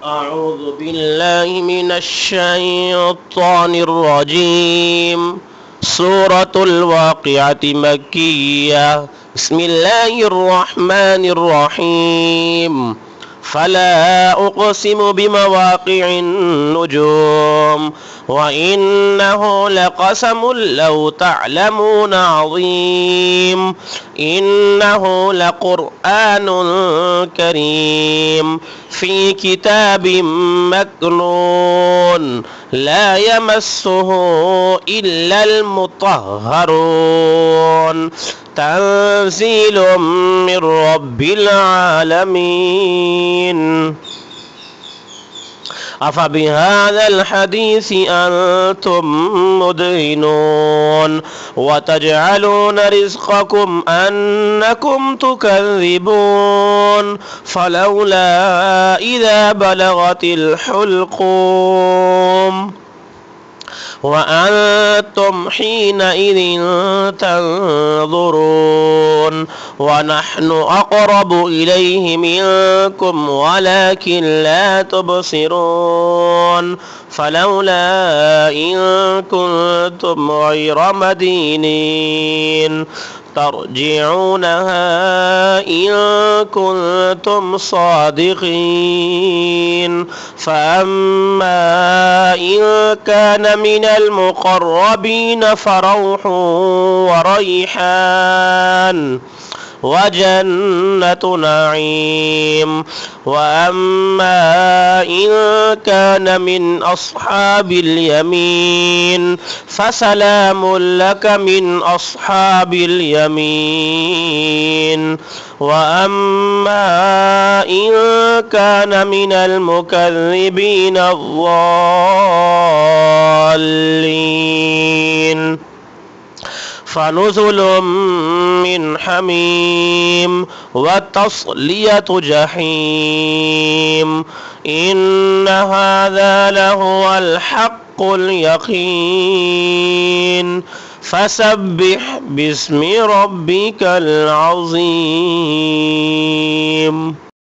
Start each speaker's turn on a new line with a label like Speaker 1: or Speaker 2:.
Speaker 1: أعوذ بالله من الشيطان الرجيم. سورة الواقعة مكية. بسم الله الرحمن الرحيم. فلا أقسم بمواقع النجوم وإنه لقسم لو تعلمون عظيم. إنه لقرآن كريم في كتاب مكنون لا يمسه إلا المطهرون. تنزيل من رب العالمين. أفبهذا الحديث أنتم مدهنون وتجعلون رزقكم أنكم تكذبون. فلولا إذا بلغت الحلقوم وأنتم حينئذ تنظرون ونحن أقرب إليه منكم ولكن لا تبصرون. فلولا إن كنتم غير مدينين ترجعونها إن كنتم صادقين. فأما إن كان من المقربين فروح وريحان وجنة نعيم. وأما إن كان من أصحاب اليمين فسلام لك من أصحاب اليمين. وأما إن كان من المكذبين الضالين فنزل من حميم وتصلية جحيم. إن هذا لهو الحق اليقين. فسبح باسم ربك العظيم.